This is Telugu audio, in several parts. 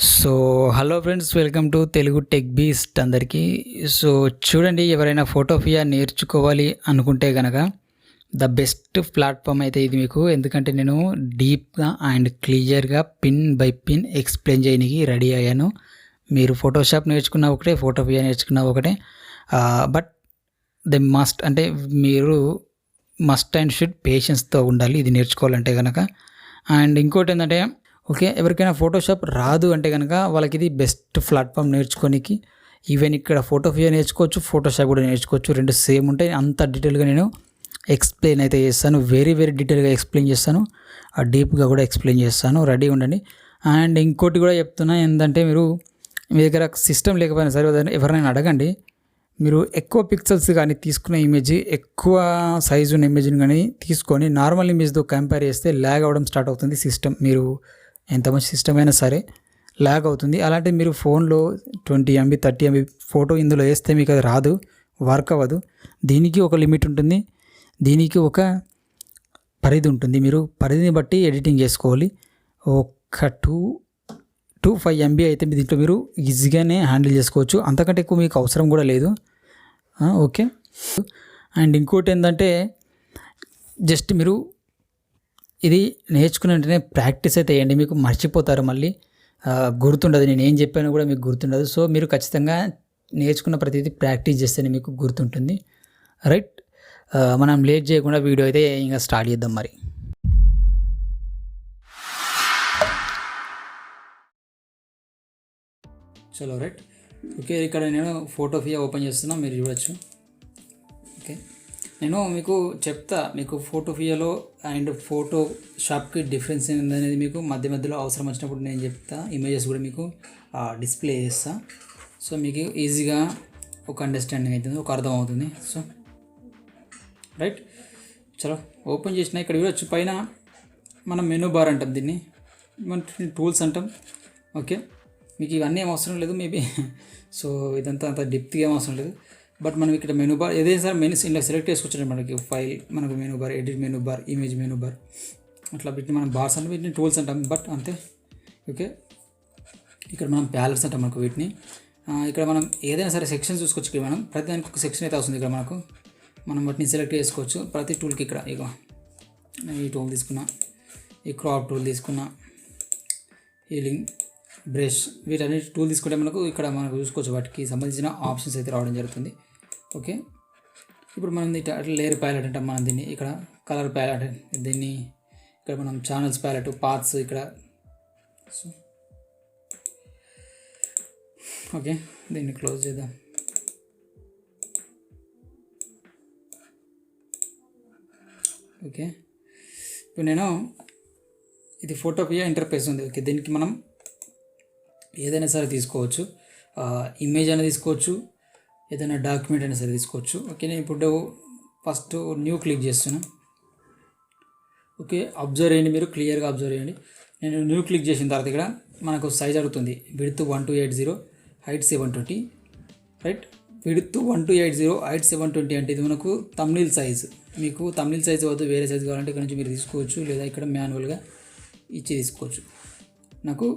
So hello friends, welcome to Telugu tech beast అందరికీ. సో చూడండి, ఎవరైనా ఫోటోపియా నేర్చుకోవాలి అనుకుంటే కనుక ద బెస్ట్ ప్లాట్ఫామ్ అయితే ఇది మీకు. ఎందుకంటే నేను డీప్గా అండ్ క్లియర్గా పిన్ బై పిన్ ఎక్స్ప్లెయిన్ చేయడానికి రెడీ అయ్యాను. మీరు ఫోటోషాప్ నేర్చుకున్న ఒకటే, ఫోటోపియా నేర్చుకున్న ఒకటే, బట్ ది మస్ట్ అంటే మీరు మస్ట్ అండ్ షుడ్ పేషెన్స్తో ఉండాలి ఇది నేర్చుకోవాలంటే కనుక. అండ్ ఇంకోటి ఏంటంటే, ఓకే, ఎవరికైనా ఫోటోషాప్ రాదు అంటే కనుక వాళ్ళకి ఇది బెస్ట్ ప్లాట్ఫామ్ నేర్చుకోనికి. ఈవెన్ ఇక్కడ ఫోటోపియా నేర్చుకోవచ్చు, ఫోటోషాప్ కూడా నేర్చుకోవచ్చు, రెండు సేమ్ ఉంటాయి. అంత డీటెయిల్గా నేను ఎక్స్ప్లెయిన్ అయితే చేస్తాను, వెరీ డీటెయిల్గా ఎక్స్ప్లెయిన్ చేస్తాను, డీప్గా కూడా ఎక్స్ప్లెయిన్ చేస్తాను. రెడీ ఉండండి. అండ్ ఇంకోటి కూడా చెప్తున్నా ఏంటంటే, మీ దగ్గర సిస్టమ్ లేకపోయినా సరే ఎవరైనా అడగండి. మీరు ఎక్కువ పిక్సెల్స్ కానీ తీసుకున్న ఇమేజ్, ఎక్కువ సైజు ఉన్న ఇమేజ్ని కానీ తీసుకొని నార్మల్ ఇమేజ్తో కంపేర్ చేస్తే ల్యాగ్ అవ్వడం స్టార్ట్ అవుతుంది సిస్టమ్. మీరు ఎంత మంచి సిస్టమ్ అయినా సరే ల్యాగ్ అవుతుంది. అలాంటి మీరు ఫోన్లో 20 MB 30 MB ఫోటో ఇందులో వేస్తే మీకు అది రాదు, వర్క్ అవ్వదు. దీనికి ఒక లిమిట్ ఉంటుంది, దీనికి ఒక పరిధి ఉంటుంది. మీరు పరిధిని బట్టి ఎడిటింగ్ చేసుకోవాలి. ఒక 2-5 MB అయితే దీంట్లో మీరు ఈజీగానే హ్యాండిల్ చేసుకోవచ్చు. అంతకంటే ఎక్కువ మీకు అవసరం కూడా లేదు. ఓకే. అండ్ ఇంకోటి ఏంటంటే, జస్ట్ మీరు ఇది నేర్చుకున్న వెంటనే ప్రాక్టీస్ అయితే వేయండి. మీకు మర్చిపోతారు, మళ్ళీ గుర్తుండదు. నేను ఏం చెప్పానో కూడా మీకు గుర్తుండదు. సో మీరు ఖచ్చితంగా నేర్చుకున్న ప్రతిదీ ప్రాక్టీస్ చేస్తేనే మీకు గుర్తుంటుంది. రైట్, మనం లేట్ చేయకుండా వీడియో అయితే ఇంకా స్టార్ట్ చేద్దాం మరి. చలో రైట్. ఓకే, ఇక్కడ నేను ఫోటోపియా ఓపెన్ చేస్తున్నా, మీరు చూడొచ్చు. ఓకే, నేను మీకు చెప్తా, మీకు ఫోటోపియాలో అండ్ ఫోటోషాప్కి డిఫరెన్స్ ఏందనేది మీకు మధ్యలో అవసరం వచ్చినప్పుడు నేను చెప్తా. ఇమేజెస్ కూడా మీకు డిస్ప్లే చేస్తా. సో మీకు ఈజీగా ఒక అండర్స్టాండింగ్ అవుతుంది, ఒక అర్థం అవుతుంది. సో రైట్, చలో ఓపెన్ చేసిన ఇక్కడ చూడొచ్చు. పైన మనం మెనూ బార్ అంటాం, దీన్ని మన టూల్స్ అంటాం. ఓకే, మీకు ఇవన్నీ ఏం అవసరం లేదు మేబీ. సో ఇదంతా అంత డెప్త్గా ఏం అవసరం లేదు. బట్ మనం ఇక్కడ మెనూ బార్ ఏదైనా సరే మెనూస్ ఇలా సెలెక్ట్ చేసుకొచ్చాడు. మనకి ఫైల్, మనకు menu bar, edit menu bar, image menu bar, అట్లా వీటిని మనం బార్స్ అంటే వీటిని టూల్స్ అంటాం, బట్ అంతే. ఓకే, ఇక్కడ మనం ప్యాలెట్స్ అంటాం మనకు వీటిని. ఇక్కడ మనం ఏదైనా సరే సెక్షన్ చూసుకోవచ్చు. ఇక్కడ మనం ప్రతి దానికి ఒక సెక్షన్ అయితే వస్తుంది. ఇక్కడ మనం వాటిని సెలెక్ట్ చేసుకోవచ్చు ప్రతి టూల్కి. ఇక్కడ ఇగో ఈ టూల్ తీసుకున్నా, ఈ క్రాప్ టూల్ తీసుకున్నా, హీలింగ్ బ్రష్, వీటన్నిటి టూల్ తీసుకుంటే మనకు చూసుకోవచ్చు వాటికి సంబంధించిన ఆప్షన్స్ అయితే రావడం జరుగుతుంది. ఓకే, ఇప్పుడు మనం లేయర్ ప్యాలెట్ అంటాం మనం దీన్ని. ఇక్కడ కలర్ ప్యాలెట్ దీన్ని, ఇక్కడ మనం ఛానల్స్ ప్యాలెట్, పాత్స్ ఇక్కడ. సో ఓకే, దీన్ని క్లోజ్ చేద్దాం. ఓకే, ఇప్పుడు నేను ఇది ఫోటోపియా ఇంటర్ఫేస్ ఉంది. ఓకే, దీనికి మనం ఏదైనా సరే తీసుకోవచ్చు, ఇమేజ్ అయినా తీసుకోవచ్చు, ఏదైనా డాక్యుమెంట్ అయినా సరే తీసుకోవచ్చు. ఓకే, నేను ఇప్పుడు ఫస్ట్ న్యూ క్లిక్ చేస్తున్నాను. ఓకే, అబ్జర్వ్ చేయండి, మీరు క్లియర్గా అబ్జర్వ్ చేయండి. నేను న్యూ క్లిక్ చేసిన తర్వాత ఇక్కడ మనకు సైజ్ అడుగుతుంది. Width 1280, height 720. Right, width 1280, height 720 అంటే ఇది మనకు థంబ్నెయిల్ సైజ్. మీకు థంబ్నెయిల్ సైజ్ వద్దు, వేరే సైజ్ కావాలంటే ఇక్కడ నుంచి మీరు తీసుకోవచ్చు, లేదా ఇక్కడ మాన్యువల్గా ఇచ్చి తీసుకోవచ్చు. నాకు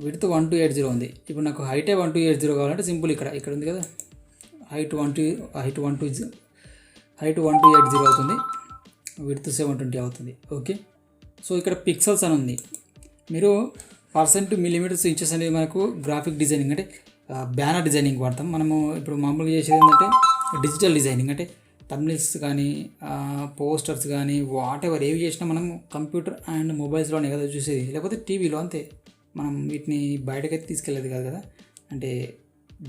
విడ్త్ 1280 ఉంది. ఇప్పుడు నాకు హైటే 1280 కావాలంటే సింపుల్ ఇక్కడ ఉంది కదా, హైట్ 1280 అవుతుంది, విడ్త్ 720 అవుతుంది. ఓకే, సో ఇక్కడ పిక్సెల్స్ అని ఉంది. మీరు % మిల్లీమీటర్స్ ఇంచెస్ అనేది మనకు గ్రాఫిక్ డిజైనింగ్ అంటే బ్యానర్ డిజైనింగ్ వాడతాం మనము. ఇప్పుడు మామూలుగా చేసేది ఏంటంటే డిజిటల్ డిజైనింగ్, అంటే థంబ్నెయిల్స్ కానీ పోస్టర్స్ కానీ వాట్ ఎవర్ ఏవి చేసినా మనం కంప్యూటర్ అండ్ మొబైల్స్లోనే కదా చూసేది, లేకపోతే టీవీలో అంతే. మనం వీటిని బయటకైతే తీసుకెళ్ళేది కాదు కదా, అంటే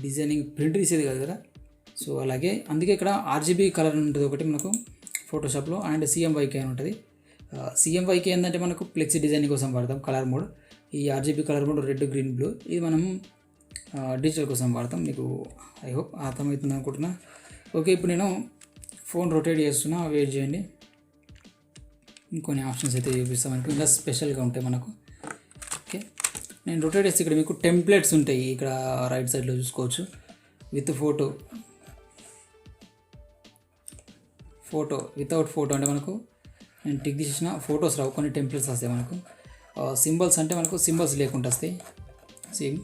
డిజైనింగ్ ప్రింట్ తీసేది కాదు కదా. సో అలాగే అందుకే ఇక్కడ RGB కలర్ ఉంటుంది ఒకటి మనకు ఫోటోషాప్లో, అండ్ CMYK అని ఉంటుంది. CMYK ఏంటంటే మనకు ఫ్లెక్సీ డిజైనింగ్ కోసం వాడతాం కలర్ మోడ్. ఈ RGB colour mode red, green, blue, ఇది మనం డిజిటల్ కోసం వాడతాం. మీకు ఐ హోప్ అర్థమవుతుంది అనుకుంటున్నా. ఓకే, ఇప్పుడు నేను ఫోన్ రొటేట్ చేస్తున్నా, వెయిట్ చేయండి. ఇంకొన్ని ఆప్షన్స్ అయితే చూపిస్తాం మనకు, ఇంకా స్పెషల్గా ఉంటాయి మనకు. ఓకే, నేను రొటేట్ చేస్తే ఇక్కడ మీకు టెంప్లెట్స్ ఉంటాయి. ఇక్కడ రైట్ సైడ్లో చూసుకోవచ్చు. విత్ ఫోటో, వితౌట్ ఫోటో అంటే మనకు నేను టిక్ చేసిన ఫొటోస్ రావు, కొన్ని టెంప్లెట్స్ వస్తాయి మనకు. సింబల్స్ అంటే మనకు సింబల్స్ లేకుండా వస్తాయి. సేమ్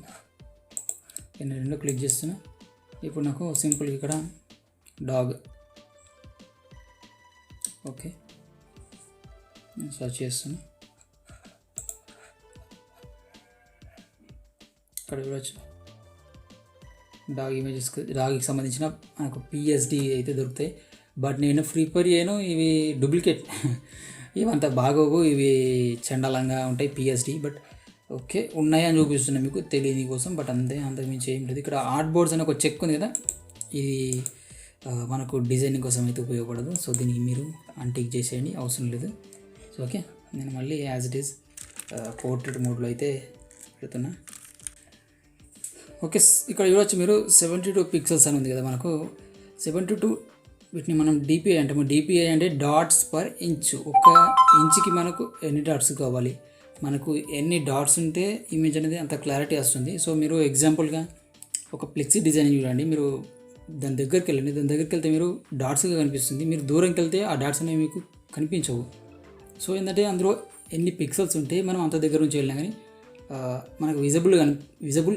నేను రెండో క్లిక్ చేస్తున్నా. ఇప్పుడు నాకు సింపుల్ ఇక్కడ డాగ్, ఓకే నేను సర్చ్ చేస్తున్నా. ఇక్కడ చూడవచ్చు డాగ్ ఇమేజెస్, డాగ్కి సంబంధించిన నాకు పిఎస్డి అయితే దొరుకుతాయి. బట్ నేను ప్రిఫర్ చేయను, ఇవి డూప్లికేట్ ఇవంతా బాగోవు, ఇవి చండాలంగా ఉంటాయి పిఎస్డి. బట్ ఓకే ఉన్నాయని చూపిస్తున్నాను మీకు తెలియని కోసం. బట్ అంతకు మించి ఏం లేదు. ఇక్కడ ఆర్ట్ బోర్డ్స్ అని ఒక చెక్ ఉంది కదా, ఇది మనకు డిజైనింగ్ కోసం అయితే ఉపయోగపడదు. సో దీనికి మీరు అన్టిక్ చేసేయండి, అవసరం లేదు. సో ఓకే నేను మళ్ళీ యాజ్ ఇట్ ఈస్ పోర్ట్రేట్ మోడ్లో అయితే పెడుతున్నా. ఓకే ఇక్కడ చూడవచ్చు మీరు 72 పిక్సెల్స్ అని ఉంది కదా మనకు. 72 వీటిని మనం డిపిఐ అంటాము. డిపిఐ అంటే డాట్స్ పర్ ఇంచ్. ఒక ఇంచుకి మనకు ఎన్ని డాట్స్ కావాలి, మనకు ఎన్ని డాట్స్ ఉంటే ఇమేజ్ అనేది అంత క్లారిటీ వస్తుంది. సో మీరు ఎగ్జాంపుల్గా ఒక ఫ్లెక్సీ డిజైన్ చూడండి, మీరు దాని దగ్గరికి వెళ్ళండి. దాని దగ్గరికి వెళ్తే మీరు డాట్స్గా కనిపిస్తుంది, మీరు దూరంకి వెళ్తే ఆ డాట్స్ అనేవి మీకు కనిపించవు. సో ఏంటంటే అందులో ఎన్ని పిక్సెల్స్ ఉంటే మనం అంత దగ్గర నుంచి వెళ్ళినా కానీ మనకు విజిబుల్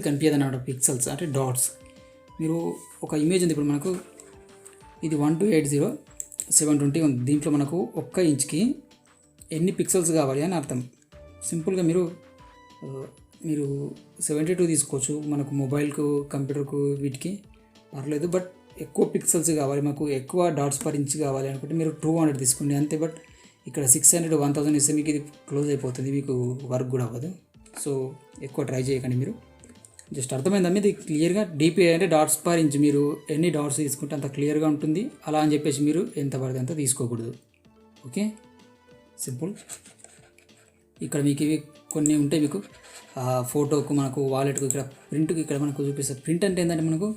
కనిపించదు అన్నమాట. పిక్సెల్స్ అంటే డాట్స్. మీరు ఒక ఇమేజ్ ఉంది, ఇప్పుడు మనకు ఇది 1280 720 ఉంది. దీంట్లో మనకు ఒక్క ఇంచ్కి ఎన్ని పిక్సెల్స్ కావాలి అని అర్థం. సింపుల్గా మీరు 72 తీసుకోవచ్చు, మనకు మొబైల్కు కంప్యూటర్కు వీటికి పర్లేదు. బట్ ఎక్కువ పిక్సెల్స్ కావాలి, మాకు ఎక్కువ డాట్స్ పర్ ఇంచ్ కావాలి అనుకుంటే మీరు 200 తీసుకోండి అంతే. బట్ ఇక్కడ 600 1000 ఇస్తే మీకు ఇది క్లోజ్ అయిపోతుంది, మీకు వర్క్ కూడా అవ్వదు. సో ఎక్కువ ట్రై చేయకండి మీరు. జస్ట్ అర్థమైందా ఇది క్లియర్గా? డిపిఐ అంటే డాట్స్ పర్ ఇంచ్, మీరు ఎన్ని డాట్స్ తీసుకుంటే అంత క్లియర్గా ఉంటుంది. అలా అని చెప్పేసి మీరు ఎంత పడితే అంత తీసుకోకూడదు. Okay simple. ఇక్కడ మీకు ఇవి కొన్ని ఉంటాయి, మీకు ఫోటోకు మనకు వాలెట్కు ఇక్కడ ప్రింట్కి ఇక్కడ మనకు చూపిస్తారు. ప్రింట్ అంటే ఏంటంటే మనకు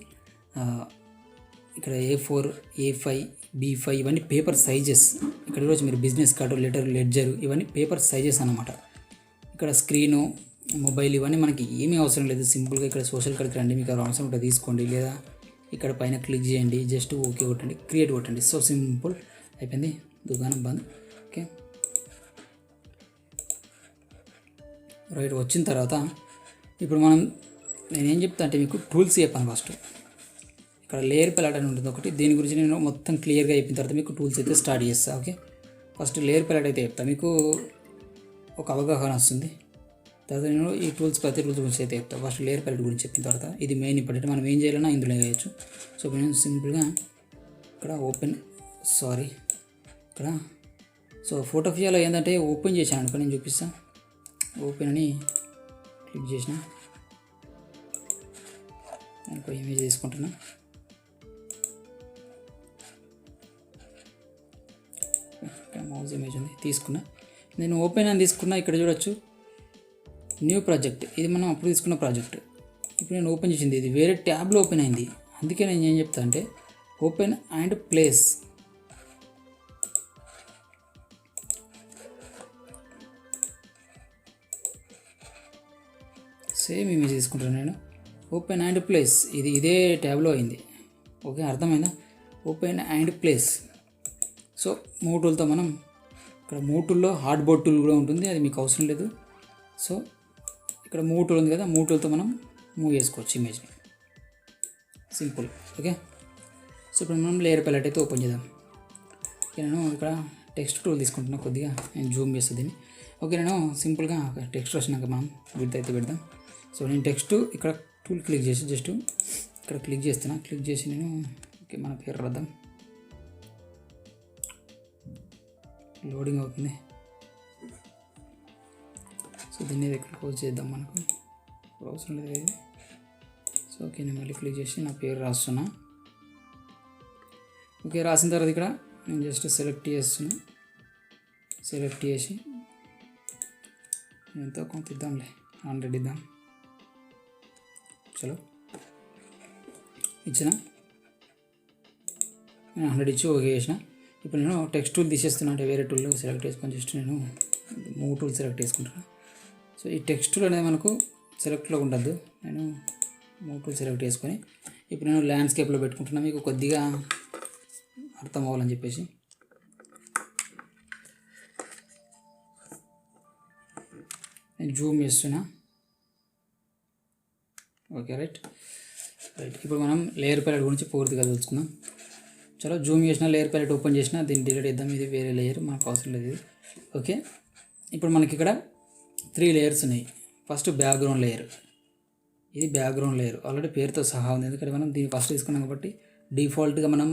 ఇక్కడ A4 A5 B5 ఇవన్నీ పేపర్ సైజెస్. ఇక్కడ చూడవచ్చు మీరు బిజినెస్ కార్డు, లెటర్, లెడ్జర్ ఇవన్నీ పేపర్ సైజెస్ అన్నమాట. ఇక్కడ స్క్రీను, మొబైల్ ఇవన్నీ మనకి ఏమీ అవసరం లేదు. సింపుల్గా ఇక్కడ సోషల్ కార్డ్కి రండి, మీకు అవసరం ఉంటే తీసుకోండి, లేదా ఇక్కడ పైన క్లిక్ చేయండి, జస్ట్ ఓకే కొట్టండి, క్రియేట్ కొట్టండి. సో సింపుల్ అయిపోయింది, దుకాణం బంద్. Okay right. వచ్చిన తర్వాత ఇప్పుడు నేనేం చెప్తా అంటే మీకు టూల్స్ చెప్పాను ఫస్ట్. ఇక్కడ లేయర్ ప్యాలెట్ అని ఉంటుంది ఒకటి, దీని గురించి నేను మొత్తం క్లియర్గా చెప్పిన తర్వాత మీకు టూల్స్ అయితే స్టార్ట్ చేస్తాను. ఓకే ఫస్ట్ లేయర్ ప్యాలెట్ అయితే చెప్తాను, మీకు ఒక అవగాహన వస్తుంది. తర్వాత నేను ఈ ప్రతి టూల్స్ గురించి అయితే చెప్తాను. ఫస్ట్ లేయర్ ప్యాలెట్ గురించి చెప్పిన తర్వాత ఇది మెయిన్ ఇంపార్టెంట్, మనం ఏం చేయాలన్నా ఇందులో వేయచ్చు. సో నేను సింపుల్గా ఇక్కడ ఇక్కడ సో ఫోటోఫియాలో ఏంటంటే ఓపెన్ చేశాను అనుకో, నేను చూపిస్తాను. ఓపెన్ అని క్లిక్ చేసిన, నేను ఒక ఇమేజ్ తీసుకుంటున్నా. మౌజ్ ఇమేజ్ ఉంది తీసుకున్నా, నేను ఓపెన్ అని తీసుకున్నా. ఇక్కడ చూడొచ్చు న్యూ ప్రాజెక్ట్, ఇది మనం అప్పుడు తీసుకున్న ప్రాజెక్ట్. ఇప్పుడు నేను ఓపెన్ చేసింది, ఇది వేరే ట్యాబ్లో ఓపెన్ అయింది. అందుకే నేను ఏం చెప్తా అంటే open and place. Same image తీసుకుంటాను నేను, ఓపెన్ అండ్ ప్లేస్, ఇది ఇదే ట్యాబ్లో అయింది. ఓకే అర్థమైందా? Open and place. So move టూల్తో మనం ఇక్కడ మూవ్ టూల్లో హార్డ్ బోర్డ్ టూల్ కూడా ఉంటుంది, అది మీకు అవసరం లేదు. సో ఇక్కడ మూవ్ టూల్ ఉంది కదా, మూవ్ టూల్తో మనం మూవ్ చేసుకోవచ్చు ఇమేజ్ని, సింపుల్. ఓకే సో ఇప్పుడు మనం లేయర్ ప్యాలెట్ అయితే ఓపెన్ చేద్దాం. నేను ఇక్కడ టెక్స్ట్ టూల్ తీసుకుంటున్నా, కొద్దిగా నేను జూమ్ చేస్తాను దీన్ని. ఓకే నేను సింపుల్గా టెక్స్ట్ వచ్చినాక మనం విడ్త్ అయితే పెడదాం. సో నేను టెక్స్ట్ ఇక్కడ టూల్ క్లిక్ చేసి జస్ట్ ఇక్కడ క్లిక్ చేస్తున్నా. క్లిక్ చేసి నేను ఓకే మన పేరు రాద్దాం. లోడింగ్ అవుతుంది. సో దీన్ని ఇక్కడ క్లోజ్ చేద్దాం, మనకు అవసరం లేదు ఇది. సో ఓకే నేను మళ్ళీ క్లిక్ చేసి నా పేరు రాస్తున్నా. ఓకే రాసిన తర్వాత ఇక్కడ నేను జస్ట్ సెలెక్ట్ చేస్తున్నా. సెలెక్ట్ చేసి ఎంతో కొంత ఇద్దాంలే, 100 ఇద్దాం. చలో ఇచ్చిన, నేను 100 ఇచ్చి ఓకే చేసిన. ఇప్పుడు నేను టెక్స్ట్ టూల్ తీసేస్తున్నా, అంటే వేరే టూల్ సెలెక్ట్ చేసుకొని జస్ట్ నేను మూవ్ టూల్ సెలెక్ట్ చేసుకుంటాను. సో ఈ టెక్స్ట్ టూల్ అనేది మనకు సెలెక్ట్లో ఉండద్దు, నేను మూవ్ టూల్ సెలెక్ట్ చేసుకొని ఇప్పుడు నేను ల్యాండ్స్కేప్లో పెట్టుకుంటున్నా, మీకు కొద్దిగా అర్థం అవ్వాలని చెప్పేసి. నేను జూమ్ చేస్తున్నా. Okay right. ఇప్పుడు మనం లేయర్ ప్యాలెట్ గురించి పూర్తిగా తెలుసుకుందాం. చలో జూమ్ చేసిన లేయర్ ప్యాలెట్ ఓపెన్ చేసిన దీన్ని డిలీట్ చేద్దాం. ఇది వేరే లేయర్, మనకు అవసరం లేదు ఇది. ఓకే, ఇప్పుడు మనకి ఇక్కడ 3 లేయర్స్ ఉన్నాయి. ఫస్ట్ బ్యాక్గ్రౌండ్ లేయర్, ఇది బ్యాక్గ్రౌండ్ లేయర్ ఆల్రెడీ పేరుతో సహా ఉంది. ఎందుకంటే మనం దీన్ని ఫస్ట్ తీసుకున్నాం కాబట్టి డిఫాల్ట్గా మనం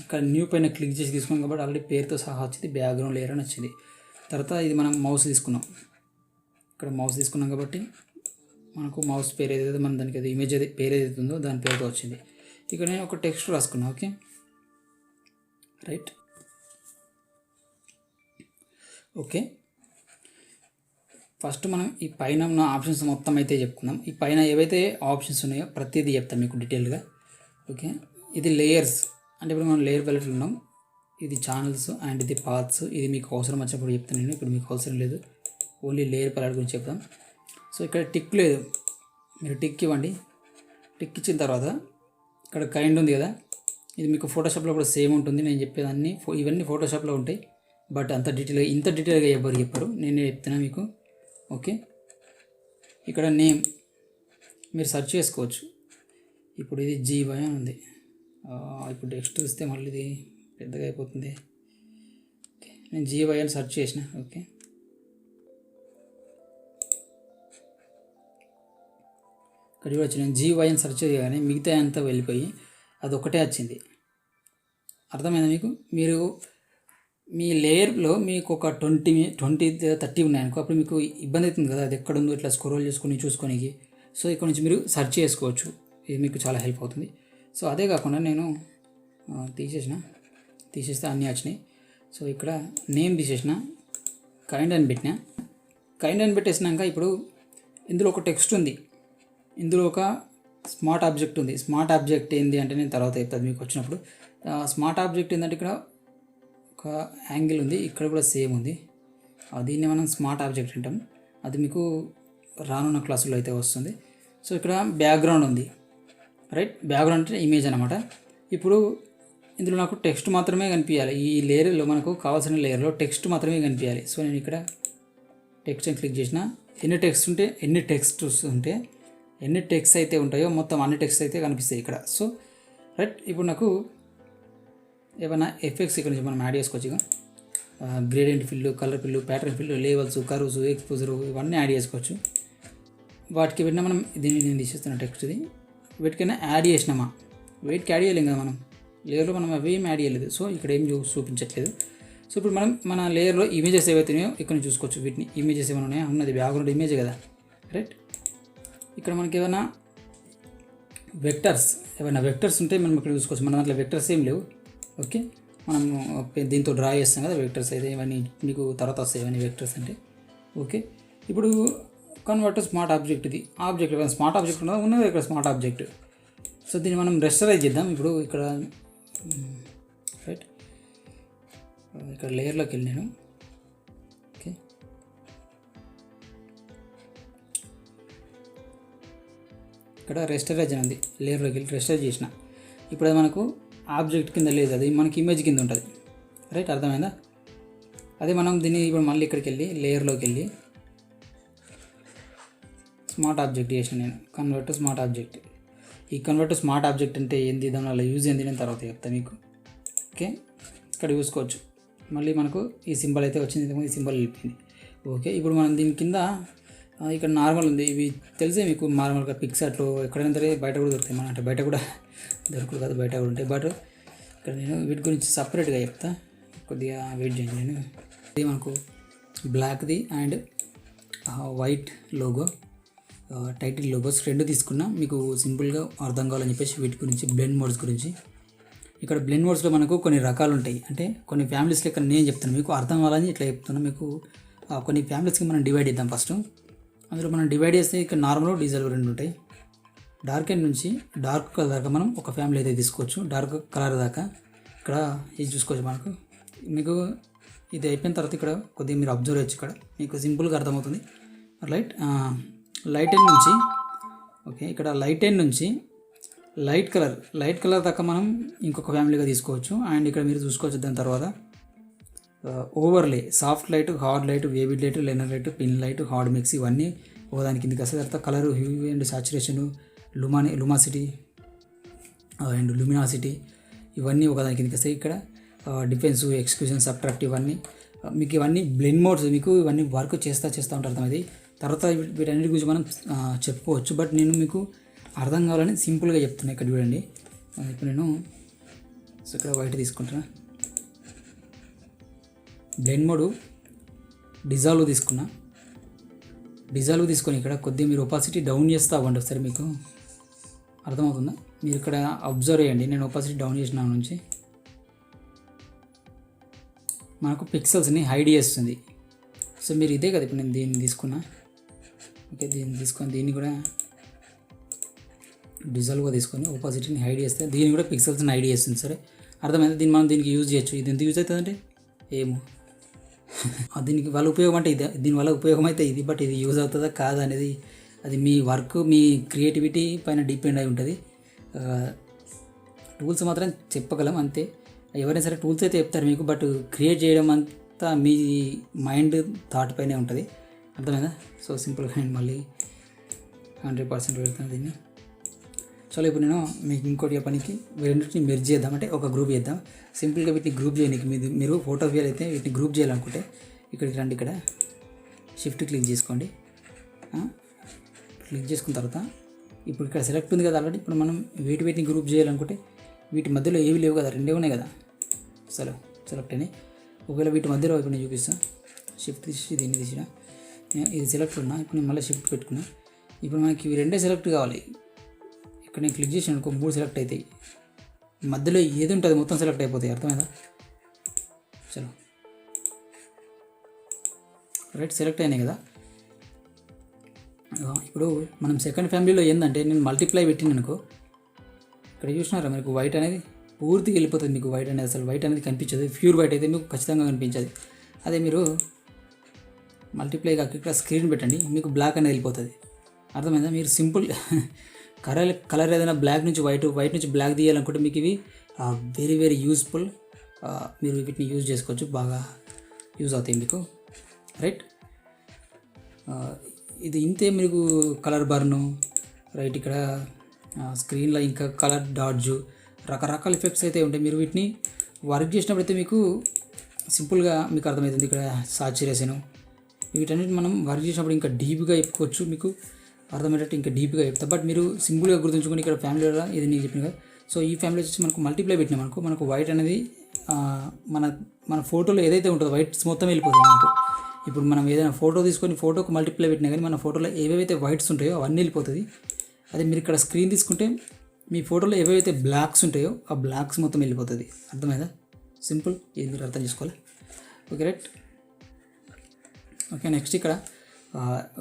ఇక్కడ న్యూ పైన క్లిక్ చేసి తీసుకున్నాం కాబట్టి ఆల్రెడీ పేరుతో సహా వచ్చింది, బ్యాక్గ్రౌండ్ లేయర్ అని వచ్చింది. తర్వాత ఇది మనం మౌస్ తీసుకున్నాం, ఇక్కడ మౌస్ తీసుకున్నాం కాబట్టి మనకు మౌస్ పేరు ఏదైతే మనం దానికి అది ఇమేజ్ ఏది పేరు ఏదైతే ఉందో దాని పేరుతో వచ్చింది. ఇక్కడ నేను ఒక టెక్స్ట్ రాసుకున్నాను. Okay right. ఓకే, ఫస్ట్ మనం ఈ పైన ఉన్న ఆప్షన్స్ మొత్తం అయితే చెప్పుకుందాం. ఈ పైన ఏవైతే ఆప్షన్స్ ఉన్నాయో ప్రతిదీ చెప్తాం మీకు డీటెయిల్గా. ఓకే, ఇది లేయర్స్ అంటే ఇప్పుడు మనం లేయర్ ప్యాలెట్లో ఉన్నాం. ఇది ఛానల్స్ అండ్ ఇది పాత్స్. ఇది మీకు అవసరం వచ్చినప్పుడు చెప్తాను నేను, ఇప్పుడు మీకు అవసరం లేదు. ఓన్లీ లేయర్ ప్యాలెట్ గురించి చెప్తాం. సో ఇక్కడ టిక్ లేదు, మీరు టిక్ ఇవ్వండి. టిక్ ఇచ్చిన తర్వాత ఇక్కడ కైండ్ ఉంది కదా, ఇది మీకు ఫోటోషాప్లో కూడా సేమ్ ఉంటుంది. నేను చెప్పేదాన్ని ఇవన్నీ ఫోటోషాప్లో ఉంటాయి, బట్ ఇంత డీటెయిల్గా ఎవరు చెప్పరు, నేనే చెప్తున్నా మీకు. ఓకే, ఇక్కడ నేమ్ మీరు సెర్చ్ చేసుకోవచ్చు. ఇప్పుడు ఇది జీవై అని ఉంది. ఇప్పుడు టెక్స్ట్ ఇస్తే మళ్ళీ ఇది పెద్దగా అయిపోతుంది. ఓకే, నేను జీవై అని సెర్చ్ చేసిన. ఓకే, ఇక్కడ చూడవచ్చు, నేను జీవై అని సెర్చ్ చేయగానే మిగతా అంతా వెళ్ళిపోయి అది ఒకటే వచ్చింది. అర్థమైందా మీకు? మీరు మీ లేయర్లో మీకు ఒక 20-30 ఉన్నాయనుకో, అప్పుడు మీకు ఇబ్బంది అవుతుంది కదా, అది ఎక్కడుందో ఇట్లా స్క్రోల్ చేసుకొని చూసుకోనికి. సో ఇక్కడ నుంచి మీరు సెర్చ్ చేసుకోవచ్చు, ఇది మీకు చాలా హెల్ప్ అవుతుంది. సో అదే కాకుండా నేను తీసేస్తే అన్నీ వచ్చినాయి. సో ఇక్కడ నేమ్ తీసేసిన, కైండ్ అని పెట్టినా. కైండ్ అని పెట్టేసినాక ఇప్పుడు ఇందులో ఒక టెక్స్ట్ ఉంది, ఇందులో ఒక స్మార్ట్ ఆబ్జెక్ట్ ఉంది. స్మార్ట్ ఆబ్జెక్ట్ ఏంది అంటే నేను తర్వాత చెప్తాను మీకు వచ్చినప్పుడు. స్మార్ట్ ఆబ్జెక్ట్ ఏంటంటే ఇక్కడ ఒక యాంగిల్ ఉంది, ఇక్కడ కూడా సేమ్ ఉంది. దీన్ని మనం స్మార్ట్ ఆబ్జెక్ట్ అంటాం. అది మీకు రానున్న క్లాసులో అయితే వస్తుంది. సో ఇక్కడ బ్యాక్గ్రౌండ్ ఉంది రైట్. బ్యాక్గ్రౌండ్ అంటే ఇమేజ్ అనమాట. ఇప్పుడు ఇందులో నాకు టెక్స్ట్ మాత్రమే కనిపించాలి. ఈ లేయర్లో మనకు కావాల్సిన లేయర్లో టెక్స్ట్ మాత్రమే కనిపించాలి. సో నేను ఇక్కడ టెక్స్ట్ అని క్లిక్ చేసిన, ఎన్ని టెక్స్ట్ అయితే ఉంటాయో మొత్తం అన్ని టెక్స్ట్ అయితే కనిపిస్తాయి ఇక్కడ. సో రైట్, ఇప్పుడు నాకు ఏమైనా ఎఫెక్ట్స్ ఇక్కడ నుంచి మనం యాడ్ చేసుకోవచ్చు. ఇక gradient fill, colour fill, pattern fill, levels, curves, exposure ఇవన్నీ యాడ్ చేసుకోవచ్చు. వాటికి పెట్టినా మనం దీన్ని నేను తీసేస్తున్నా టెక్స్ట్ది. వీటికైనా యాడ్ చేసినామా, వీటికి యాడ్ చేయలేం కదా మనం లేయర్లో, మనం అవి ఏం యాడ్ చేయలేదు. సో ఇక్కడ ఏం చూపించట్లేదు. సో ఇప్పుడు మనం మన లేయర్లో ఇమేజెస్ ఏవైతున్నాయో ఇక్కడ చూసుకోవచ్చు. వీటిని ఇమేజెస్ ఏమైనా ఉన్నాయో, ఉన్నది బ్యాక్గ్రౌండ్ ఇమేజ్ కదా రైట్. ఇక్కడ మనకి ఏమైనా వెక్టర్స్ ఉంటే మనం ఇక్కడ చూసుకోవచ్చు. మన దాంట్లో వెక్టర్స్ ఏం లేవు. ఓకే, మనం దీంతో డ్రా చేస్తాం కదా వెక్టర్స్ అయితే, ఇవన్నీ మీకు తర్వాత వస్తాయి ఇవన్నీ వెక్టర్స్ అంటే. ఓకే, ఇప్పుడు కన్వర్ట్ స్మార్ట్ ఆబ్జెక్ట్, ఇది ఆబ్జెక్ట్ స్మార్ట్ ఆబ్జెక్ట్ ఉన్నది ఇక్కడ స్మార్ట్ ఆబ్జెక్ట్. సో దీన్ని మనం రెస్టరైజ్ చేద్దాం. ఇప్పుడు ఇక్కడ రైట్, ఇక్కడ లేయర్లోకి వెళ్ళి నేను ఓకే ఇక్కడ రెస్టరైజ్ అని ఉంది, లేయర్లోకి వెళ్ళి రెస్టరైజ్ చేసిన. ఇప్పుడు అది మనకు ఆబ్జెక్ట్ కింద లేదు, అది మనకి ఇమేజ్ కింద ఉంటుంది రైట్. అర్థమైందా? అదే మనం దీన్ని ఇప్పుడు మళ్ళీ ఇక్కడికి వెళ్ళి లేయర్లోకి వెళ్ళి స్మార్ట్ ఆబ్జెక్ట్ చేసిన నేను, కన్వర్ట్ స్మార్ట్ ఆబ్జెక్ట్. ఈ కన్వర్ట్ స్మార్ట్ ఆబ్జెక్ట్ అంటే ఏంది, దానివల్ల యూజ్ ఏంది నేను తర్వాత చెప్తాను మీకు. ఓకే, ఇక్కడ చూసుకోవచ్చు మళ్ళీ మనకు ఈ సింబల్ అయితే వచ్చింది, ఈ సింబల్ వెళ్ళిపోయింది. ఓకే, ఇప్పుడు మనం దీని కింద ఇక్కడ నార్మల్ ఉంది, ఇవి తెలిసే మీకు నార్మల్గా పిక్సార్ట్లో ఎక్కడైనా సరే బయట కూడా దొరుకుతాయి. మన అంటే బయట కూడా దొరకదు కాదు, బయట కూడా ఉంటాయి. బట్ ఇక్కడ నేను వీటి గురించి సపరేట్గా చెప్తా, కొద్దిగా వెయిట్ చేయండి. నేను ఇది మనకు బ్లాక్ది and white logo, title logos రెండు తీసుకున్నా, మీకు సింపుల్గా అర్థం కావాలని చెప్పేసి వీటి గురించి బ్లెండ్ మోడ్స్ గురించి. ఇక్కడ బ్లెండ్ మోడ్స్లో మనకు కొన్ని రకాలు ఉంటాయి, అంటే కొన్ని ఫ్యామిలీస్ లెక్క నేను చెప్తాను మీకు అర్థం కావాలని ఇట్లా చెప్తున్నాను మీకు. కొన్ని ఫ్యామిలీస్కి మనం డివైడ్ చేద్దాం ఫస్ట్. అందులో మనం డివైడ్ చేస్తే ఇక్కడ నార్మల్, డీజిల్ రెండు ఉంటాయి. డార్క్ ఎండ్ నుంచి డార్క్ కలర్ దాకా మనం ఒక ఫ్యామిలీ అయితే తీసుకోవచ్చు, డార్క్ కలర్ దాకా. ఇక్కడ ఇది చూసుకోవచ్చు మనకు. మీకు ఇది అయిపోయిన తర్వాత ఇక్కడ కొద్దిగా మీరు అబ్జర్వ్ చేయొచ్చు, ఇక్కడ మీకు సింపుల్గా అర్థమవుతుంది. లైట్ ఎండ్ నుంచి ఓకే, ఇక్కడ లైట్ ఎండ్ నుంచి లైట్ కలర్ దాకా మనం ఇంకొక ఫ్యామిలీగా తీసుకోవచ్చు. అండ్ ఇక్కడ మీరు చూసుకోవచ్చు దాని తర్వాత overlay, soft light, hard light, vivid light, linear light, pin light, hard mix ఇవన్నీ ఓదాని కిందకి వస్తాయి. తర్వాత colour, hue and saturation, luminosity and luminosity ఇవన్నీ ఒకదానికి కిందకి వస్తాయి. ఇక్కడ డిఫెన్స్, ఎక్స్క్యూజన్, సబ్ట్రాక్ట్ ఇవన్నీ మీకు ఇవన్నీ బ్లెండ్ మోడ్స్ మీకు ఇవన్నీ వర్క్ చేస్తూ ఉంటారు అర్థమైంది. తర్వాత వీటన్నిటి గురించి మనం చెప్పుకోవచ్చు. బట్ నేను మీకు అర్థం కావాలని సింపుల్గా చెప్తున్నాను. ఇక్కడ చూడండి, ఇప్పుడు నేను ఇక్కడ వైట్ తీసుకుంటున్నా, బ్లెండ్ మోడ్ డిజాల్వ్ తీసుకొని ఇక్కడ కొద్దిగా మీరు ఒపాసిటీ డౌన్ చేస్తూ అవ్వండి. ఒకసారి మీకు అర్థమవుతుందా? మీరు ఇక్కడ అబ్జర్వ్ చేయండి. నేను ఒపాసిటీ డౌన్ చేసిన నుంచి మనకు పిక్సెల్స్ని హైడ్ చేస్తుంది. సో మీరు ఇదే కదా ఇప్పుడు నేను దీన్ని తీసుకున్నా. ఓకే, దీన్ని తీసుకొని దీన్ని కూడా డిజాల్వ్గా తీసుకొని ఒపాసిటీని హైడ్ చేస్తే దీన్ని కూడా పిక్సెల్స్ని హైడ్ చేస్తుంది. సరే, అర్థమైంది. దీన్ని మనం దీనికి యూజ్ చేయొచ్చు. ఇది ఎంత యూజ్ అవుతుందంటే ఏమో దీనికి వాళ్ళ ఉపయోగం అంటే ఇది, దీనివల్ల ఉపయోగం అయితే ఇది. బట్ ఇది యూజ్ అవుతుందా కాదా అనేది అది మీ వర్క్, మీ క్రియేటివిటీ పైన డిపెండ్ అయి ఉంటుంది. టూల్స్ మాత్రం చెప్పగలం అంతే. ఎవరైనా సరే టూల్స్ అయితే చెప్తారు మీకు, బట్ క్రియేట్ చేయడం అంతా మీ మైండ్ థాట్ పైనే ఉంటుంది. అర్థమైందా? సో సింపుల్గా నేను మళ్ళీ 100% పెడతాను దీన్ని. చలో, ఇప్పుడు నేను మీకు ఇంకోటి పనికి రెండింటిని మెర్జ్ చేద్దాం, అంటే ఒక గ్రూప్ చేద్దాం. సింపుల్గా వీటిని గ్రూప్ చేయడానికి మీరు ఫోటో వ్యూలు అయితే వీటిని గ్రూప్ చేయాలనుకుంటే ఇక్కడికి రండి. ఇక్కడ షిఫ్ట్ క్లిక్ చేసుకోండి. క్లిక్ చేసుకున్న తర్వాత ఇప్పుడు ఇక్కడ సెలెక్ట్ ఉంది కదా ఆల్రెడీ. ఇప్పుడు మనం వీటిని గ్రూప్ చేయాలనుకుంటే వీటి మధ్యలో ఏవి లేవు కదా, రెండే ఉన్నాయి కదా. సెలెక్ట్ అని ఒకవేళ వీటి మధ్యలో ఇప్పుడు నేను చూపిస్తాను. షిఫ్ట్ తీసి దీన్ని తీసిన ఇది సెలెక్ట్ ఉన్నా. ఇప్పుడు నేను మళ్ళీ షిఫ్ట్ పెట్టుకున్నా. ఇప్పుడు మనకి ఇవి రెండే సెలెక్ట్ కావాలి. ఇక్కడ నేను క్లిక్ చేసిన అనుకో 3 సెలెక్ట్ అవుతాయి. మధ్యలో ఏది ఉంటుంది మొత్తం సెలెక్ట్ అయిపోతాయి. అర్థమైందా? చలో, రైట్, సెలెక్ట్ అయినాయి కదా. ఇప్పుడు మనం సెకండ్ ఫ్యామిలీలో ఏంటంటే నేను మల్టిప్లై పెట్టిన అనుకో, ఇక్కడ చూసినారా మీకు వైట్ అనేది పూర్తిగా వెళ్ళిపోతుంది. మీకు వైట్ అనేది అసలు వైట్ అనేది కనిపించదు. ప్యూర్ వైట్ అయితే మీకు ఖచ్చితంగా కనిపించదు. అదే మీరు మల్టిప్లై కాక ఇక్కడ స్క్రీన్ పెట్టండి, మీకు బ్లాక్ అనేది వెళ్ళిపోతుంది. అర్థమైందా? మీరు సింపుల్ కలర్ ఏదైనా బ్లాక్ నుంచి వైట్ నుంచి బ్లాక్ తీయాలనుకుంటే మీకు ఇవి వెరీ వెరీ యూస్ఫుల్. మీరు వీటిని యూజ్ చేసుకోవచ్చు, బాగా యూజ్ అవుతాయి మీకు. రైట్, ఇది ఇంతే. మీకు కలర్ బర్ను, రైట్, ఇక్కడ స్క్రీన్లో ఇంకా కలర్ డాడ్జు, రకరకాల ఎఫెక్ట్స్ అయితే ఉంటాయి. మీరు వీటిని వర్క్ చేసినప్పుడు అయితే మీకు సింపుల్గా మీకు అర్థమవుతుంది. ఇక్కడ సాచురేషన్ వీటన్నిటి మనం వర్క్ చేసినప్పుడు ఇంకా డీప్గా చెప్పుకోవచ్చు. మీకు అర్థమయ్యేటట్టు ఇంకా డీప్గా చెప్తా. బట్ మీరు సింపుల్గా గుర్తుంచుకొని ఇక్కడ ఫ్యామిలీలో ఇది నేను చెప్పిన కదా. సో ఈ ఫ్యామిలీ వచ్చి మనకు మల్టిప్లై పెట్టినాం అనుకో, మనకు వైట్ అనేది మన ఫోటోలో ఏదైతే ఉంటుందో వైట్స్ మొత్తం వెళ్ళిపోతుంది మనకు. ఇప్పుడు మనం ఏదైనా ఫోటో తీసుకొని ఫోటోకు మల్టిప్లై పెట్టినా కానీ మన ఫోటోలో ఏవేవైతే వైట్స్ ఉంటాయో అవన్నీ వెళ్ళిపోతుంది. అదే మీరు ఇక్కడ స్క్రీన్ తీసుకుంటే మీ ఫోటోలో ఏవైతే బ్లాక్స్ ఉంటాయో ఆ బ్లాక్స్ మొత్తం వెళ్ళిపోతుంది. అర్థమైందా? సింపుల్, ఇది మీరు అర్థం చేసుకోవాలి. Okay, right. ఓకే, నెక్స్ట్ ఇక్కడ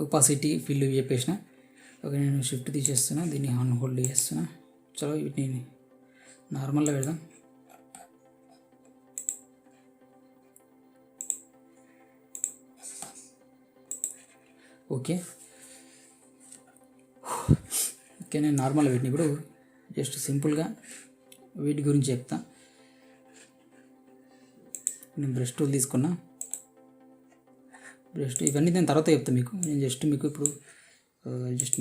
ఒపాసిటీ ఫిల్ చెప్పేసిన. ఓకే, నేను షిఫ్ట్ తీసేస్తున్నా, దీన్ని ఆన్ హోల్డ్ చేస్తున్నా. చలో, వీటిని నార్మల్గా పెడదాం. ఓకే, నేను నార్మల్గా వీటిని ఇప్పుడు జస్ట్ సింపుల్గా వీటి గురించి చెప్తా. నేను బ్రష్ టూల్ తీసుకున్నా. ఇవన్నీ నేను తర్వాత చెప్తాను మీకు. నేను మీకు ఇప్పుడు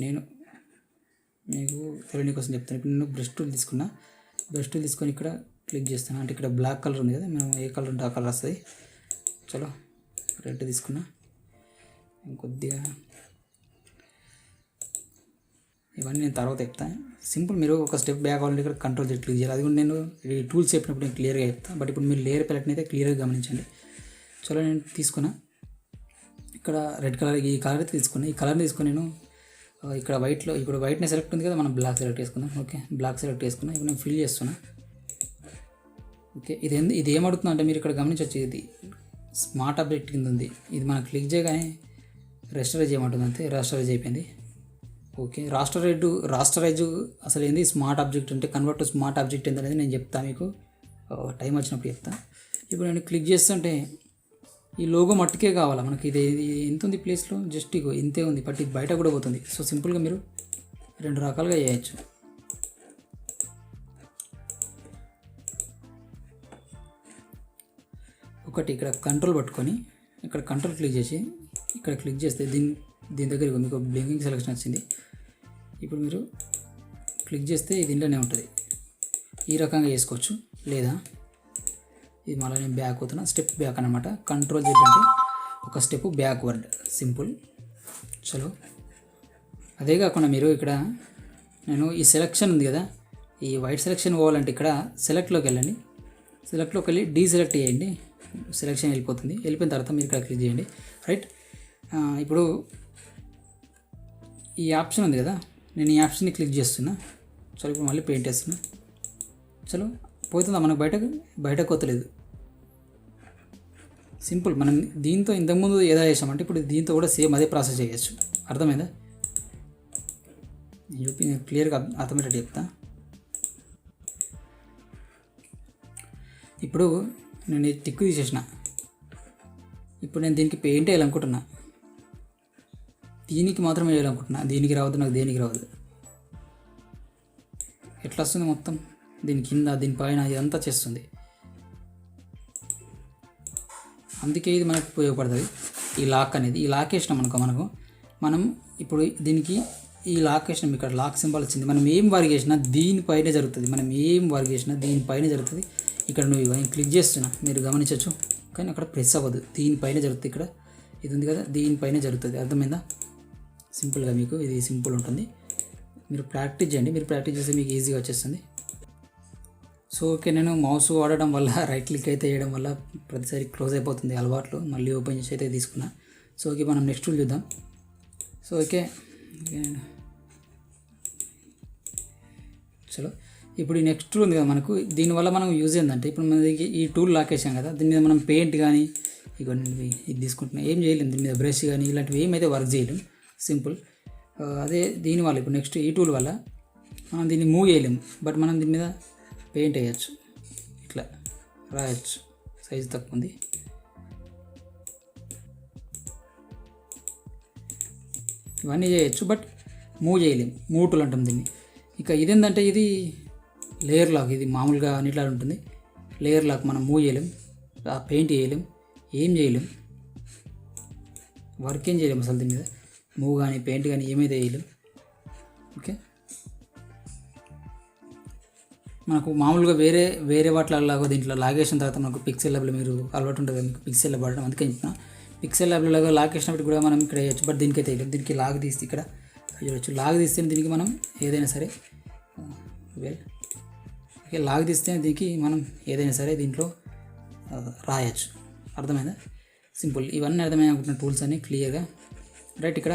నేను మీకు తెలియని కోసం చెప్తాను. ఇప్పుడు నేను బ్రష్ టూల్ తీసుకున్నా. బ్రష్ టూల్ తీసుకొని ఇక్కడ క్లిక్ చేస్తాను. అంటే ఇక్కడ బ్లాక్ కలర్ ఉంది కదా, మనం ఏ కలర్ ఉంటే ఆ కలర్ వస్తుంది. చలో, రెడ్ తీసుకున్నా. ఇంకొద్దిగా ఇవన్నీ నేను తర్వాత చెప్తాను. సింపుల్, మీరు ఒక స్టెప్ బ్యాక్ అవ్వాలంటే ఇక్కడ కంట్రోల్ Z క్లిక్ చేయాలి. అది కూడా నేను ఈ టూల్స్ చెప్పినప్పుడు నేను క్లియర్గా చెప్తాను. బట్ ఇప్పుడు మీరు లేయర్ ప్యాలెట్ని అయితే క్లియర్గా గమనించండి. చలో, నేను తీసుకున్నా. ఇక్కడ రెడ్ కలర్ ఈ కలర్ అయితే తీసుకున్నా. ఈ కలర్ని తీసుకొని నేను ఇక్కడ వైట్లో ఇప్పుడు వైట్నే సెలెక్ట్ ఉంది కదా, మనం బ్లాక్ సెలెక్ట్ చేసుకుందాం. ఓకే, బ్లాక్ సెలెక్ట్ చేసుకున్నా. ఇప్పుడు నేను ఫిల్ చేస్తున్నా. ఓకే, ఇది ఏమడుతుందో అంటే మీరు ఇక్కడ గమనించవచ్చు, ఇది స్మార్ట్ ఆబ్జెక్ట్ కింద ఉంది. ఇది మనం క్లిక్ చేయగానే రెస్టరైజ్ చేయమంటుంది. అంతే, రెస్టరైజ్ అయిపోయింది. ఓకే, రాస్టరైజ్ అసలు ఏంది, స్మార్ట్ ఆబ్జెక్ట్ అంటే కన్వర్ట్ టు స్మార్ట్ ఆబ్జెక్ట్ ఏంటి అనేది నేను చెప్తాను మీకు టైం వచ్చినప్పుడు చెప్తాను. ఇప్పుడు నేను క్లిక్ చేస్తుంటే ఈ లోగో మట్టుకే కావాలా మనకి. ఇది ఎంత ఉంది ప్లేస్లో, జస్ట్ ఇగో ఇంతే ఉంది. బట్ ఇది బయట కూడా పోతుంది. సో సింపుల్గా మీరు 2 రకాలుగా చేయొచ్చు. ఒకటి ఇక్కడ కంట్రోల్ పట్టుకొని ఇక్కడ కంట్రోల్ క్లిక్ చేసి ఇక్కడ క్లిక్ చేస్తే దీని దగ్గర మీకు బ్లింకింగ్ సెలెక్షన్ వచ్చింది. ఇప్పుడు మీరు క్లిక్ చేస్తే ఇది ఇంట్లోనే ఉంటుంది. ఈ రకంగా చేసుకోవచ్చు. లేదా ఇది మళ్ళీ నేను బ్యాక్ అవుతున్నా, స్టెప్ బ్యాక్ అనమాట. కంట్రోల్ Z అంటే ఒక స్టెప్ బ్యాక్వర్డ్, సింపుల్. చలో అదే కాకుండా మీరు ఇక్కడ నేను ఈ సెలెక్షన్ ఉంది కదా, ఈ వైట్ సెలెక్షన్ పోవాలంటే ఇక్కడ సెలెక్ట్లోకి వెళ్ళండి. సెలెక్ట్లోకి వెళ్ళి డీసెలెక్ట్ చేయండి, సెలెక్షన్ వెళ్ళిపోతుంది. వెళ్ళిపోయిన తర్వాత మీరు ఇక్కడ క్లిక్ చేయండి. రైట్, ఇప్పుడు ఈ ఆప్షన్ ఉంది కదా, నేను ఈ ఆప్షన్ని క్లిక్ చేస్తున్నా. చలో ఇప్పుడు మళ్ళీ పెయింట్ వేస్తున్నా. చలో పోతుందా, మనకు బయటకు పోతలేదు. సింపుల్. మనం దీంతో ఇంతకుముందు ఏదో చేసామంటే ఇప్పుడు దీంతో కూడా సేమ్ అదే ప్రాసెస్ చేయొచ్చు. అర్థమైందా? చూపి నేను క్లియర్గా అర్థమయ్యేటట్టు చెప్తా. ఇప్పుడు నేను టిక్కు తీసేసిన. ఇప్పుడు నేను దీనికి పెయింట్ వేయాలనుకుంటున్నా, దీనికి మాత్రమే వేయాలనుకుంటున్నా. దీనికి రావద్దు, నాకు దేనికి రావద్దు. ఎట్లా వస్తుంది మొత్తం, దీని కింద దీనిపైన ఇదంతా చేస్తుంది. అందుకే ఇది మనకు ఉపయోగపడుతుంది ఈ లాక్ అనేది. ఈ లాక్ వేసినాం మనం ఇప్పుడు దీనికి ఈ లాక్ వేసినాం, ఇక్కడ లాక్ సింబల్ వచ్చింది. మనం ఏం వర్క్ చేసినా దీనిపైనే జరుగుతుంది. ఇక్కడ నువ్వు క్లిక్ చేస్తున్నా, మీరు గమనించవచ్చు, కానీ అక్కడ ప్రెస్ అవ్వదు, దీనిపైన జరుగుతుంది. ఇక్కడ ఇది ఉంది కదా, దీనిపైన జరుగుతుంది. అర్థమైందా? సింపుల్గా మీకు ఇది సింపుల్ ఉంటుంది. మీరు ప్రాక్టీస్ చేయండి. మీరు ప్రాక్టీస్ చేస్తే మీకు ఈజీగా వచ్చేస్తుంది. సో ఓకే, నేను మౌస్ వాడడం వల్ల రైట్ క్లిక్ అయితే చేయడం వల్ల ప్రతిసారి క్లోజ్ అయిపోతుంది అలవాట్లు. మళ్ళీ ఓపెన్ చేసి అయితే తీసుకున్నా. సో ఓకే, మనం నెక్స్ట్ టూల్ చూద్దాం. సో ఓకే, చలో ఇప్పుడు ఈ నెక్స్ట్ టూల్ ఉంది కదా మనకు, దీనివల్ల మనం యూజ్ ఏంటంటే ఇప్పుడు మనకి ఈ టూల్ లాక్ వేసాం కదా, దీని మీద మనం పెయింట్ కానీ ఇవన్నీ ఇది తీసుకుంటున్నాం, ఏం చేయలేము. దీని మీద బ్రష్ కానీ ఇలాంటివి ఏమైతే వర్క్ చేయలేం. సింపుల్. అదే దీనివల్ల ఇప్పుడు నెక్స్ట్ ఈ టూల్ వల్ల మనం దీన్ని మూవ్ చేయలేము, బట్ మనం దీని మీద పెయింట్ వేయచ్చు, ఇట్లా రాయచ్చు. సైజు తక్కువ ఉంది. ఇవన్నీ చేయొచ్చు, బట్ మూవ్ చేయలేము. మూవ్ టూల్ అంటాం దీన్ని. ఇక ఇదేంటంటే ఇది లేయర్ లాక్. ఇది మామూలుగా అన్నిట్లా ఉంటుంది. లేయర్ లాక్ మనం మూవ్ చేయలేం, పెయింట్ చేయలేం, ఏం చేయలేం, వర్క్ ఏం చేయలేము అసలు దీని మీద. మూవ్ కానీ పెయింట్ కానీ ఏమైతే చేయలేం. ఓకే, మనకు మామూలుగా వేరే వాటిలాగా దీంట్లో లాగేసిన తర్వాత మనకు పిక్సెల్ ల్యాబ్లో మీరు అలవాటు ఉంటుంది, మీకు పిక్సెల్ ల్యాబ్ వాడడం. అందుకే చెప్తున్నా, పిక్సెల్ ల్యాబ్లో లాగా లాక్ వేసినప్పుడు కూడా మనం ఇక్కడ వేయచ్చు, బట్ దీనికైతే వేయలేం. దీనికి లాగ్ తీస్తే ఇక్కడ చూడవచ్చు, లాగ్ తీస్తే దీనికి మనం ఏదైనా సరే ఓకే, లాగ్ తీస్తే దీనికి మనం ఏదైనా సరే దీంట్లో రాయచ్చు. అర్థమైందా? సింపుల్. ఇవన్నీ అర్థమైన అనుకుంటున్న టూల్స్ అన్నీ క్లియర్గా. రైట్, ఇక్కడ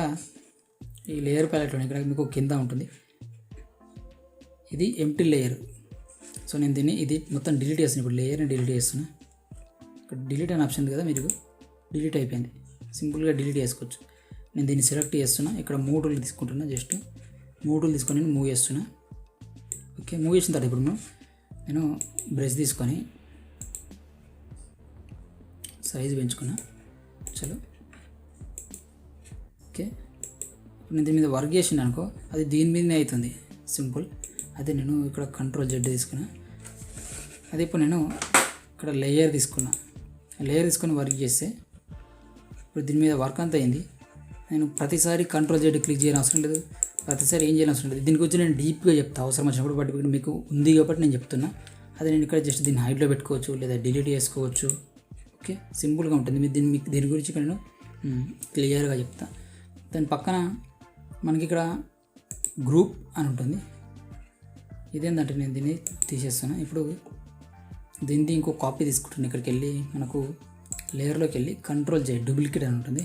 ఈ లేయర్ ప్యాలెట్లో ఇక్కడ మీకు కింద ఉంటుంది, ఇది ఎంప్టీ లేయర్. సో నేను ఇది మొత్తం డిలీట్ చేస్తున్నాను. ఇప్పుడు లేయర్ని డిలీట్ చేస్తున్నా. ఇక్కడ డిలీట్ అనే ఆప్షన్ ఉంది కదా, మీరు డిలీట్ అయిపోయింది. సింపుల్గా డిలీట్ చేసుకోవచ్చు. నేను దీన్ని సెలెక్ట్ చేస్తున్నా. ఇక్కడ 3 టూల్ తీసుకుంటున్నా. జస్ట్ 3 టూల్ తీసుకొని నేను మూవ్ చేస్తున్నా. ఓకే, మూవ్ చేసిన తర్వాత ఇప్పుడు నేను బ్రష్ తీసుకొని సైజు పెంచుకున్నా. చలో ఓకే, ఇప్పుడు నేను దీని మీద వర్క్ చేసిన అనుకో, అది దీని మీదనే అవుతుంది. సింపుల్. అదే నేను ఇక్కడ కంట్రోల్ Z తీసుకున్నా. అదే ఇప్పుడు నేను ఇక్కడ లేయర్ తీసుకున్నా. లేయర్ తీసుకొని వర్క్ చేస్తే ఇప్పుడు దీని మీద వర్క్ అంతా అయింది. నేను ప్రతిసారి కంట్రోల్ Z క్లిక్ చేయని అవసరం లేదు, ప్రతిసారి ఏం చేయని అవసరం లేదు. దీని గురించి నేను డీప్గా చెప్తా అవసరం వచ్చినప్పుడు, బట్ మీకు ఉంది కాబట్టి నేను చెప్తున్నా. అదే నేను ఇక్కడ జస్ట్ దీన్ని హైట్లో పెట్టుకోవచ్చు, లేదా డిలీట్ చేసుకోవచ్చు. ఓకే, సింపుల్గా ఉంటుంది. దీని గురించి ఇక్కడ నేను క్లియర్గా చెప్తా. దాని పక్కన మనకి ఇక్కడ గ్రూప్ అని ఉంటుంది. ఇదేంటంటే నేను దీన్ని తీసేస్తాను. ఇప్పుడు దీన్ని ఇంకో కాపీ తీసుకుంటాను. ఇక్కడికి వెళ్ళి మనకు లేయర్లోకి వెళ్ళి కంట్రోల్ Z డూప్లికేట్ అని ఉంటుంది.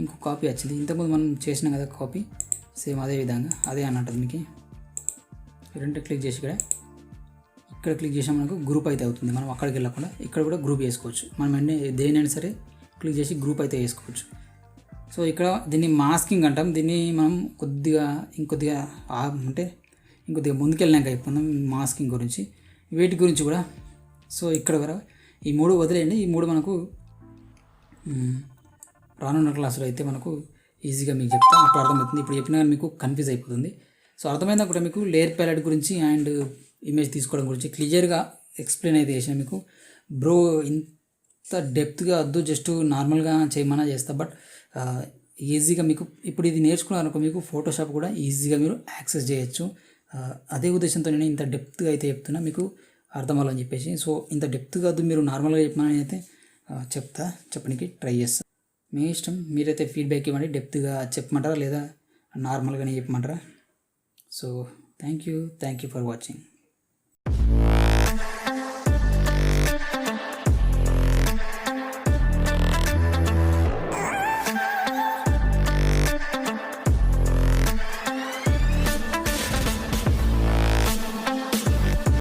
ఇంకో కాపీ వచ్చింది. ఇంతకుముందు మనం చేసినాం కదా కాపీ, సేమ్ అదే విధంగా అదే అని ఉంటుంది. మీకు రెండు క్లిక్ చేసి ఇక్కడ క్లిక్ చేసాం మనకు గ్రూప్ అయితే అవుతుంది. మనం అక్కడికి వెళ్ళకుండా ఇక్కడ కూడా గ్రూప్ వేసుకోవచ్చు. మనం అన్నీ దేనైనా సరే క్లిక్ చేసి గ్రూప్ అయితే వేసుకోవచ్చు. సో ఇక్కడ దీన్ని మాస్కింగ్ అంటాం. దీన్ని మనం ఇంకొద్దిగా ముందుకెళ్ళినాక అయిపోయిందాం మాస్కింగ్ గురించి, వీటి గురించి కూడా. సో ఇక్కడ కూడా ఈ 3 వదిలేయండి. ఈ 3 మనకు రానున్న క్లాసులో అయితే మనకు ఈజీగా మీకు చెప్తా, అప్పుడు అర్థమవుతుంది. ఇప్పుడు చెప్పినా మీకు కన్ఫ్యూజ్ అయిపోతుంది. సో అర్థమైందా కూడా మీకు లేయర్ ప్యాలెట్ గురించి అండ్ ఇమేజ్ తీసుకోవడం గురించి క్లియర్గా ఎక్స్ప్లెయిన్ అయితే చేసాను మీకు. బ్రో ఇంత డెప్త్గా వద్దు, జస్ట్ నార్మల్గా చేయమన్నా చేస్తా, బట్ ఈజీగా మీకు ఇప్పుడు ఇది నేర్చుకున్నారనుకో మీకు ఫోటోషాప్ కూడా ఈజీగా మీరు యాక్సెస్ చేయొచ్చు. అదే ఉద్దేశంతో నేను ఇంత డెప్త్గా అయితే చెప్తున్నా, మీకు అర్థం అవ్వాలని చెప్పేసి. సో ఇంత డెప్త్ కాదు, మీరు నార్మల్గా చెప్పమని అయితే చెప్పడానికి ట్రై చేస్తా. మీ ఇష్టం, మీరైతే ఫీడ్బ్యాక్ ఇవ్వండి. డెప్త్గా చెప్పమంటారా లేదా నార్మల్గానే చెప్పమంటారా? So thank you for watching.